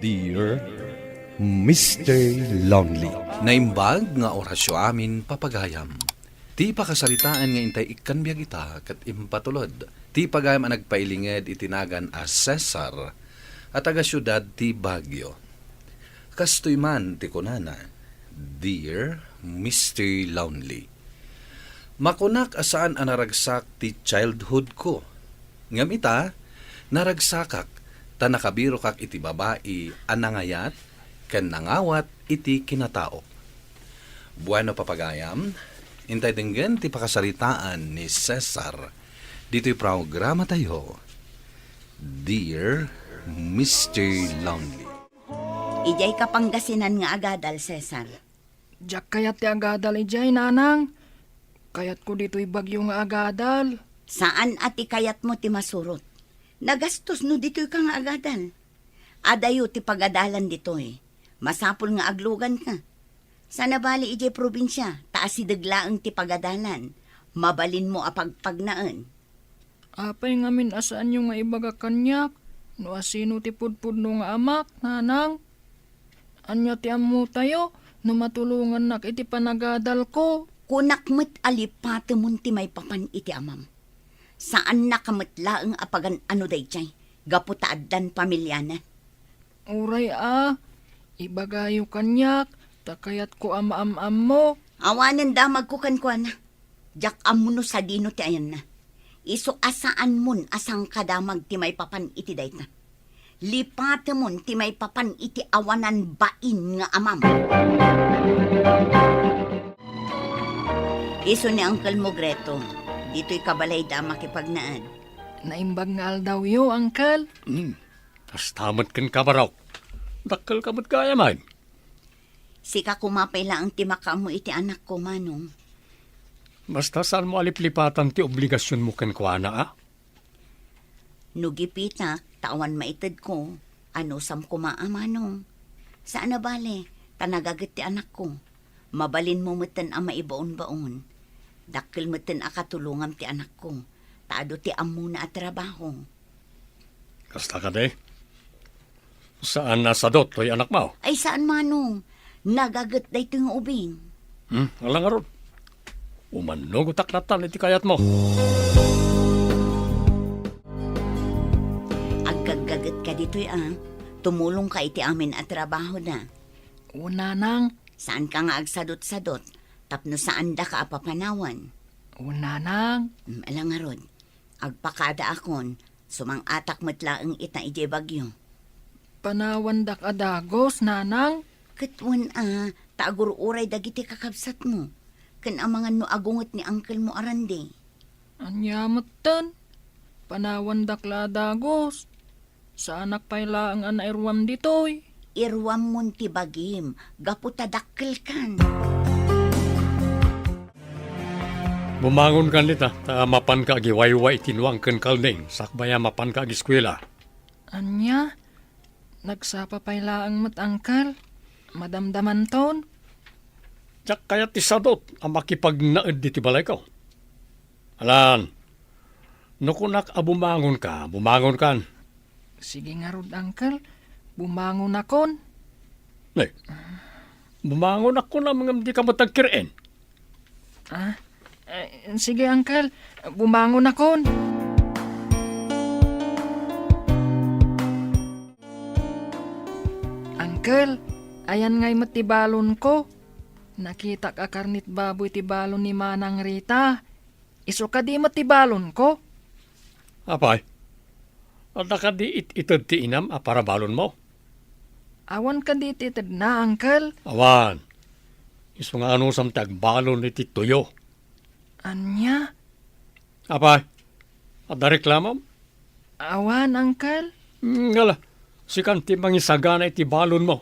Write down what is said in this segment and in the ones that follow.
Dear Mr. Lonely. Naimbag nga orasyo amin papagayam. Ti pakasalitaan nga intay ikanbiyag ita kat impatulod. Ti pagayam ang nagpailinged itinagan as Cesar at taga syudad ti Baguio. Kastoy man ti kunana, Dear Mr. Lonely. Makunak asaan ang naragsak ti childhood ko. Ngamita, naragsakak, ta nakabiro kak iti babae anangayat, ken nangawat iti kinatao. Bueno papagayam, intay dinggen ti pakasalitaan ni Cesar. Dito'y programa tayo, Dear Mr. Lonely. Ijay kapanggasinan nga agadal, Cesar. Diyak kayat ti agadal ijay, nanang. Kayat ko dito'y bagyo nga agadal. Saan ati kayat mo ti masurot? Nagastos no dito'y ka nga agadal. Adayo ti pagadalan dito'y. Masapul nga aglugan ka. Sana bali ijay probinsya, taas si daglaang ti pagadalan. Mabalin mo apagpagnaan. Apay ngamin asaan yung nga ibaga kanyak. No asino ti pudpud no nga amak, nanang. Anya ti amu tayo, no matulungan nak iti panagadal ko. Kunak met alipate mun ti may papan iti amam. Saan nakamatlaang apagan ano day chay? Gaputaaddan pamilyana. Uray ibagayo kanyak, takayat ko ama-am-am mo. Awanan damag ko kankwana. Jak amuno sa dino ti ayan na. Iso asaan mun asang kadamag ti may papan iti dayta. Lipate mun ti may papan iti awanan bain nga amam. Iso ni Uncle Mogreto, dito'y kabalay da makipagnaan. Naimbag nga aldaw yo, angkal. Tas tamat kan kabaraw. Dakkel kamat kaya man. Sika kumapay lang ti makamu iti anak ko, manong. Basta saan mo aliplipatan ti obligasyon mo kan kuana, Nugipita, tawan maitid ko, ano sam kumaa, manong. Saan na bale, tanagagat ti anak ko. Mabalin mo matan ang maibaon-baon. Dakkel matan akatulungam ti anak ko. Taado ti amu na at trabaho. Kasta ka de. Saan nasa dot to'y anak mo? Ay saan, manong? Nagagat day ito yung ubing. Alang nga ron. Umanog taklatan iti kayat mo. Agagagat ka dito'y tumulong ka iti amin at trabaho na. Una nang, Saan ka nga agsadot-sadot? Tapno saan da ka apapanawan? una nang. Alang nga ron, agpakada akon, sumang atak matlaang ita ije bagyo. Panawandak adagos, nanang. Katwan taagur-uray dagiti kakabsat mo. Kan amangan no agungot ni uncle mo arande. Anyamatan. Panawandak ladagos. Sa anak payla ang anairwam ditoy. Irwam mon ti bagim, gaputadakkel kan. Bumangon kan nita, ta mapan ka giwayway tinuang kan kalning, sakbaya mapan ka giskwela. Anya? Nagsapa payla ang matangkal. Madamdaman ton. Tsak kaya ti sadot, ang makipagnaed di ti balay ko. Alan, nukunak bumangon ka, bumangon kan. Sige nga rod, angkal. Bumangon akon. Ne, bumangon ako na mga di ka matagkireen. Sige, angkal. Bumangon akon. Angkal, ayan nga'y matibalon ko. Nakita ka karnit baboy tibalon ni Manang Rita. Iso ka di matibalon ko. Apay, at naka di itad ti inam para balon mo. Awan ka di titid na, angkal. Awan, iso nga ano sam tagbalon ni ti tuyo. Anya? Apay, at na reklamam? Awan, angkal. Ngala, si kanti mangisagana iti balon mo.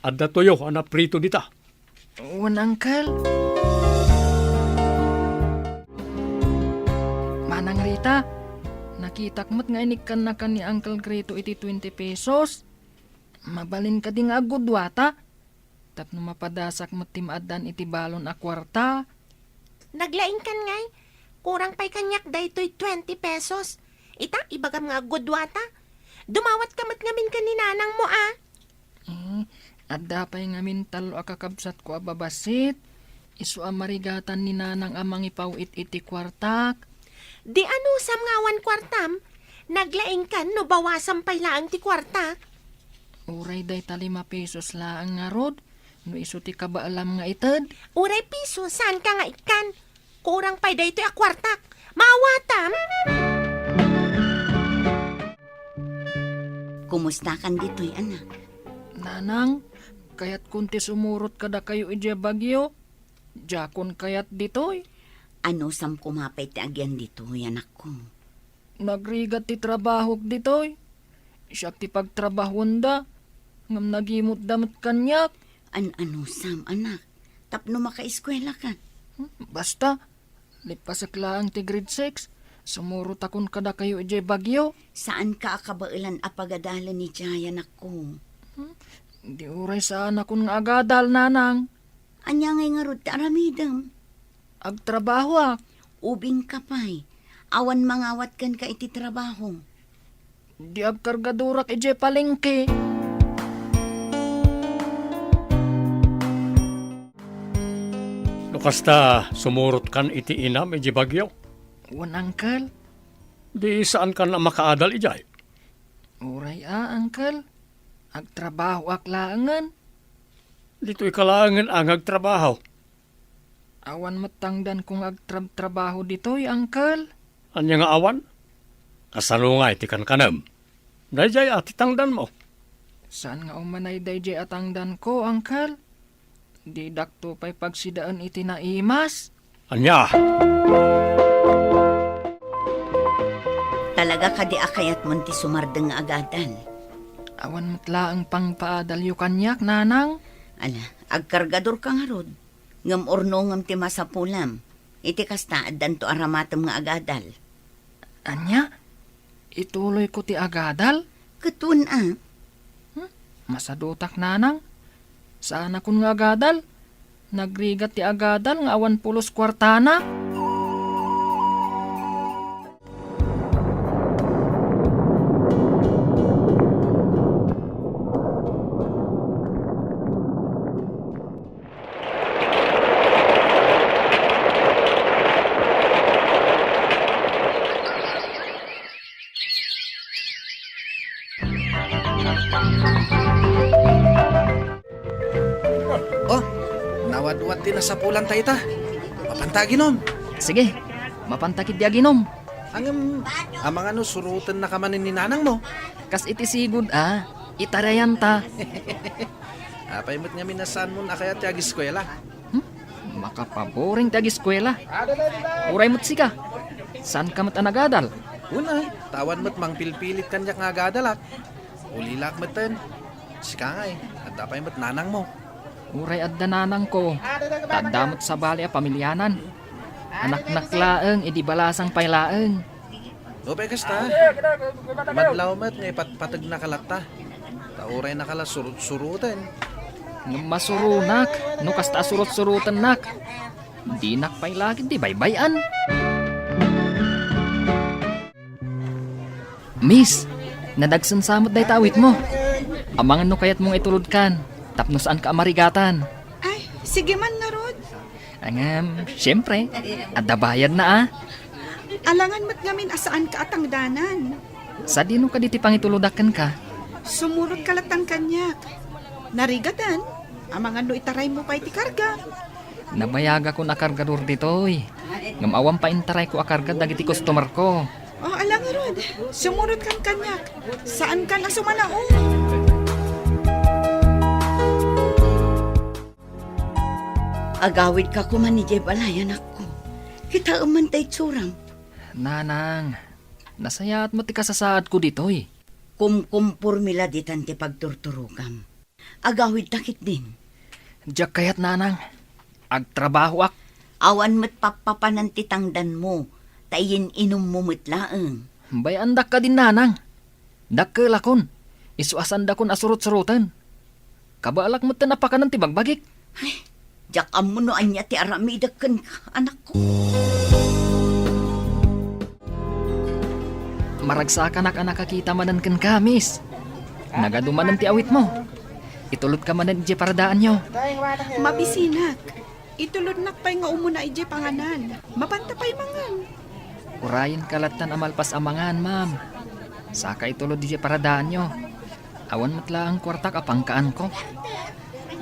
At na tuyo, prito dita. Awan, angkal. Manang Rita, nakitak mo't nga inikan na kan ni Uncle Grito iti 20 pesos. Mabalin ka di nga agudwata. Tapno mapadasak mo't timaadan iti balon a kwarta. Naglaing kan ngay. Kurang pa'y kanyak daytoy 20 pesos. Ita, ibagam nga gudwata. Dumawat kamat ngamin ka ni nanang mo At dapay nga mintalo akakabsat ko ababasit. Isu amarigatan ni nanang amang ipawit iti kwartak. Di ano sam nga 1 kwartam? Naglaing kan no bawasan pa lang ti kwarta. Uray day ta 5 pesos laang nga rod. No isu ti kabaalam nga ited. Uray piso, saan ka nga ikan? Kurang pa daytoy a kwartak. Mawatam? Kumusta kan dito'y anak? Nanang, kayat kunti sumurot kada kayo ije bagyo. Jakon kayat ditoy. Ano sam kumapay ti agyan dito'y anak ko? Nagrigat ti trabaho ditoy. Siya ti pagtrabahon da. Ngam nagimot damot kanyak. Ano sam anak? Tapno makaeskwela ka. Basta, lipasak lang ti grade 6. Sumurot akon kada kayo ije bagyo. Saan ka akabailan apagadalan ni Jaya anak ko? Di uray saan akon nga agadal, nanang. Anya ngay nga rod ti aramidam. Agtrabaho ak. Ubing kapay. Awan mangawat kan ka iti trabaho. Di agkargadurak ije palengke. No kasta sumurot kan iti inam iji bagyo. Wan angkel. Di saan ka na makaadal ijay? Uray angkel. Agtrabaho ak laangan. Dito'y kalangan ang agtrabaho. Awan matangdan kung agtrabaho dito'y angkel. Anya nga awan? Kasalungay ti kan kanam. Dayjay ati tangdan mo. Saan nga umanay dayjay atangdan ko, angkel? Di dakto pa'y pagsidaan iti naimas. Anya? Talaga ka di akayat mo ti sumardeng agadan. Awan matla ang pangpaadalyo kanyak, nanang. Ala, agkargador ka nga rod. Ngam orno ngam ti masapulam. Iti kasta addan to aramatam nga agadal. Anya? Ituloy ko ti agadal? Katun Masadutak, nanang. Saan akong nga agadal? Nagrigat ti agadal nga awan pulos kwartana. Oh, nawadwat din na sa pulan tayo ta. Mapantaginom. Sige, mapantakid di aginom. Ang mga no, surutan na kamanin ni nanang mo. Kas iti sigud itarayan ta. Apay mo't nga minasan mo na kaya ti agiskwela. Makapaboring ti agiskwela. Uray mo't sika. Saan ka mat anagadal? Una, tawan mo't mang pilpilit kanyak nga gadalak. Ulilak mo't ten. Sika nga at apay mo't nanang mo. Uray adda nanang ko. Tadamot sa bali a pamilyanan. Anak laeng, idi balasang paylaeng. Opay kasta. Madlaw mo't nga ipatpatag na kalata. Tauray na kala surutan. Masurunak, no kasta surut-surutan nak. Di nak paylagin, di baybayan. Miss, nadagsansamot day tawit mo. Amangan no kayat mong itulod kan. Tapno saan ka amarigatan. Ay, sige man na, Rod. Siyempre, adda bayad na Alangan mo't ngamin asaan ka atang danan. Sa dino ka diti pangituludakan ka. Sumurot ka latang kanyak. Narigatan, amang ano itaray mo pa iti karga. Nabayaga ko na kargador ditoy. Ngamawan pa intaray ko akarga dagiti customer ko. Oh, alang Rod, sumurot kang kanyak. Saan ka na sumanao? Agawid ka kuman ni Jay Balay, anak ko. Kita umantay tsuram. Nanang, nasayaat mo ti kasasaad ko ditoy. Kumkumpur mila ditan ti pagturturukam. Agawid takit din. Diyak kayat nanang, agtrabaho ak. Awan mo't papapanan ti tangdan mo. Tayin inom mo mutlaeng. Bayandak ka din nanang. Dakkelakon, isuasan dakon asurot-surutan. Kabaalak mo ta napakanan ti bagbagik. Jak amo no anya ti aramidaken ka, anak ko. Maragsakan ak nakakita manan ken kamis. Nagadumanan ti awit mo. Itulot ka man ije paradaan nyo. Mabisinak. Itulod nak pa'y nga umuna ije panganan. Mabanta pa'y mangan. Urayan kalatan amalpas amangan, ma'am. Saka itulod ije paradaan nyo. Awan matla ang kwarta kapangkaan ko.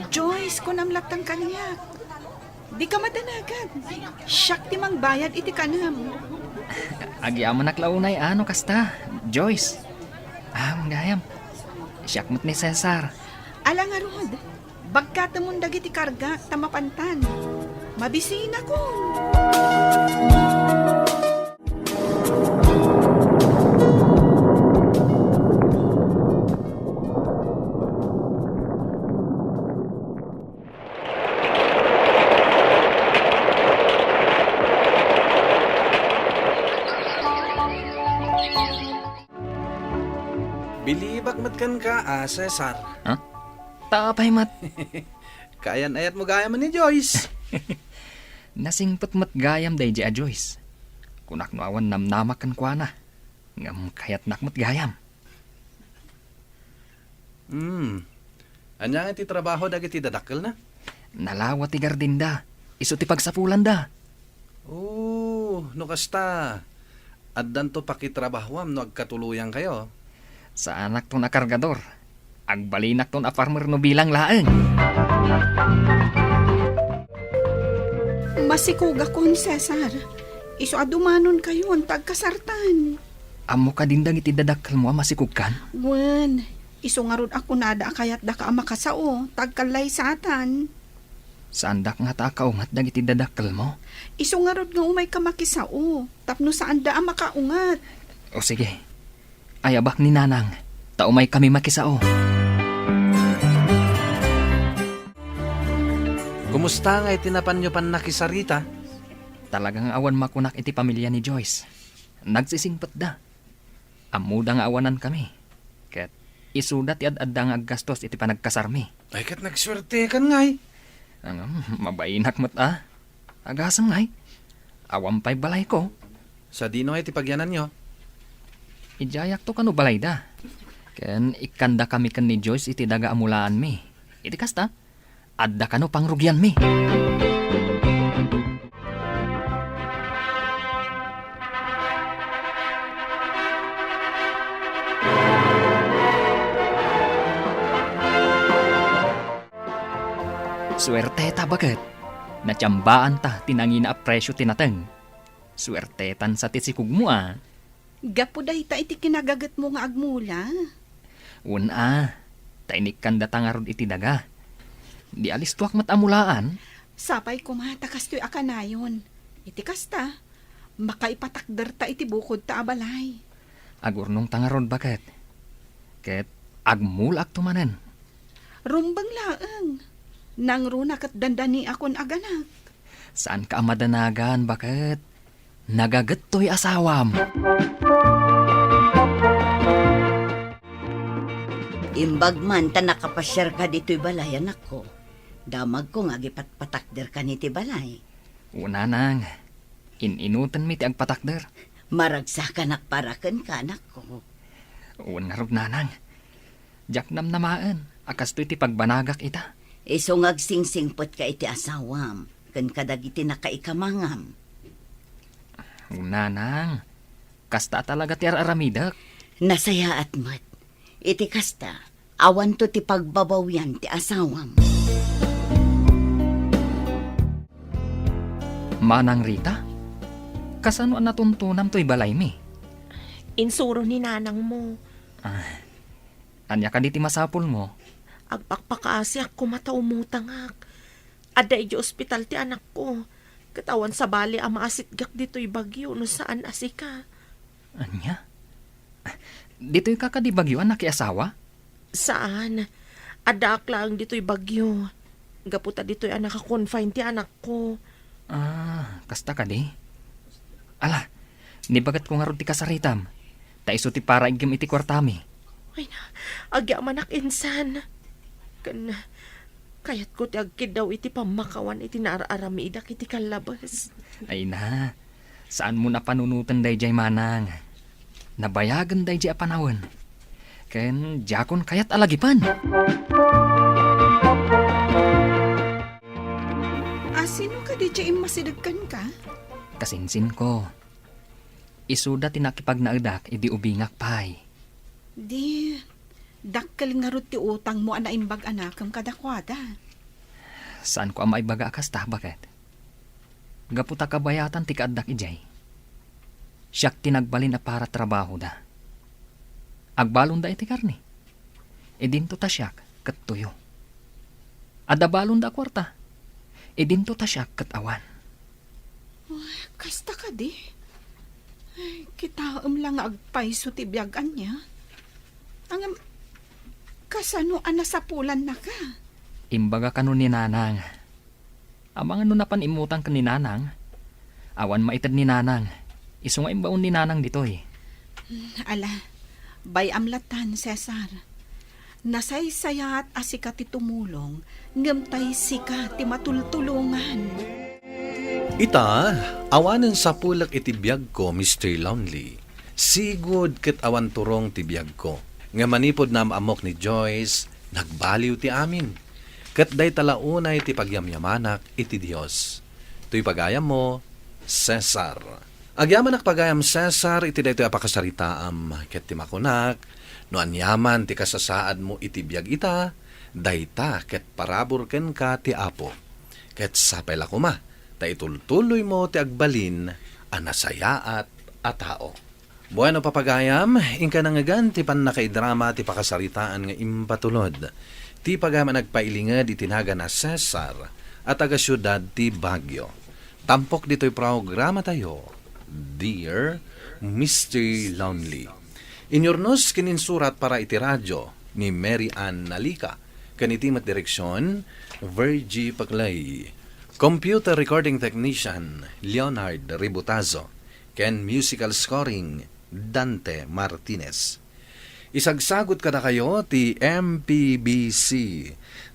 Joyce, kunamlatang kanyak. Di ka madanagan. Siyak ti mang bayad iti kanam. Agyaman naklaunay ano kasta, Joyce. Manggayam. Siyak mo't ni Cesar. Alang arod, bagkatamon dagiti karga tamapantan. Mabisina ko. Bilibag matkan ka, Cesar. Tapay mat. Kayan ayat mo gaya man ni Joyce. Nasingpot mat gayam day a Joyce. Kunak no awan namnamakan kwa na. Ngam kayat nak mat gayam. Anya nga ti trabaho dagiti dadakkel na? Nalawa ti gardinda. Iso ti pagsapulan da. No kasta. Addan to pakitrabahwam no agkatuluyan kayo. Sa anak to na kargador. Agbalinak to na farmer no bilang laeng. Masikuga kon, Cesar. Iso adumanon kayo, tagkasartan. Amo ka dindang iti dadakkel mo masikugkan. Wen, iso nga ron ako nada kayat da ka makasao, tagkalay satan. Saan dak nga ta kaungat dagiti dadakkel mo? Iso nga ron nga umay ka makisao, tapno saan da makaungat. O sige. Ayabak ni nanang. Taumay kami makisao. Kumusta nga itinapan nyo pan nakisarita? Talagang awan makunak iti pamilya ni Joyce. Nagsisingpet da. Amuda nga awanan kami. Ket isudat ti ad-adda nga aggastos iti panagkasarmi. Ay kat nagswerte kan ngay. Mabainak mat Agasam ngay. Awan pa'y balay ko. Sa dino ay tipagyanan nyo? Ijayak to kano balay da. Ken ikanda kami ken ni Joyce iti daga amulaan mi. Iti kasta. Adda kano pangrugyan mi. Swerte ta baget. Natsambaan ta tinangi na presyo tinateng. Swertetan sa tisikug mo Gapo dahi ta iti kinagagat mo nga agmula. Una, tainik kan datangarod iti daga. Di alis tuwak matamulaan. Sapay kumata kastoy akanayon. Iti kasta, makaipatakder ta iti bukod ta abalay. Agurnong tangarod baket. Ket agmulak tumanen. Rumbang laeng. Nang runak at dandani akon aganak. Saan ka madanagan baket? Nagagettoy asawam. Imbag man ta nakapasyar ka dito'y balay, anak ko. Damag ko nga gipatpatakder ka niti balay. Una nang, ininutan mi ti agpatakder. Maragsa ka nakparaken ka, anak ko. Uwan nga rog nanang. Jak namnamaan, akas to'y ti pagbanagak ita. Iso ngagsingsingpot ka iti asawam, ken kadagiti nakaikamangam. Una nang, kasta talaga ti aramidak. Nasaya at mat. Iti kasta, awan to ti pagbabawyan ti asawam. Manang Rita, kasano ang natuntunam to'y balay mi? Insuro ni nanang mo. Anya ka di ti masapul mo? Agpakpakaasi ako mataumutangak. Ada iti ospital ti anak ko. Katawan sa bali ang maasitgak dito'y bagyo no saan asika. Anya? Dito'y kakadibagyo anak asawa? Saan? Ada aklang dito'y bagyo. Gaputa dito'y anak confine ti anak ko. Kasta ka di? Ala, nibagat ko nga ron ti kasaritam. Taiso ti para igim iti kwartami. Ay na, agya manak insan. Kayat ko ti agkid daw iti pamakawan iti naararamidak iti kalabas. Ay na, saan mo na panunutan day jay manang? Nabayagan day jay apanawan. Ken, jakon kayat alagipan. Asino ka di siya masidagkan ka? Kasinsin ko. Isuda tinakipag naadak, idi ubingak pay. Di, dakkel nga rot ti utang mo ana imbag anakam kadakwada. Saan ko ang maibaga akasta, bakit? Gaputa kabayatan ti kaaddak ijay. Siyak tinagbalin na para trabaho da. Agbalon da iti karni. Idinto ta siyak kat tuyo. Adabalon da kwarta. Idinto ta siyak kat awan. Kasta ka di. Ay, kitaam lang nga agpayso ti biyagan niya. Ang kasano anasapulan na ka. Imbaga kanu ni nanang. Amang ano na panimutang ka ni nanang. Awan maitad ni nanang. Iso nga imbaon ni nanang ditoy. Ala, bay amlatan, Cesar. Nasaysayat asika ti tumulong, ngamtay sika ti matultulungan. Ita, awanen sa pulak itibiyag ko, Mr. Lonely. Sigud ket awan turong tibiyag ko. Nga manipod na amok ni Joyce, nagbaliw ti amin. Ket day talaunay ti pagyamyamanak iti Dios. Tuy pagayam mo, Cesar. Agyamanak pagayam Cesar, iti daytoy apakasaritaam. Ket ti makunak, no anyaman ti kasasaad mo iti biyag ita, dayta ket paraburken ka ti apo. Ket sapay la kuma, ta itultuloy mo ti agbalin, anasayaat a tao. Bueno papagayam, ingka nangagan ti panakaidrama ti pakasaritaan nga impatulod. Ti pagayam nagpailingad itinaga na Cesar at taga syudad ti Baguio. Tampok dito'y programa tayo, Dear Mr. Lonely. Inyornos kininsurat para iti radyo ni Mary Ann Nalika. Kanitimat direksyon, Virgie Paglay. Computer recording technician, Leonard Ributazo. Ken musical scoring, Dante Martinez. Isagsagot kada kayo ti MPBC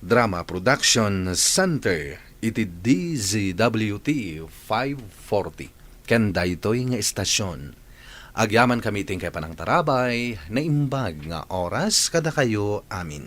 Drama Production Center iti DZWT 540. Ken daytoy nga istasyon. Agyaman kami ting kay panang tarabay na imbag nga oras kada kayo amin.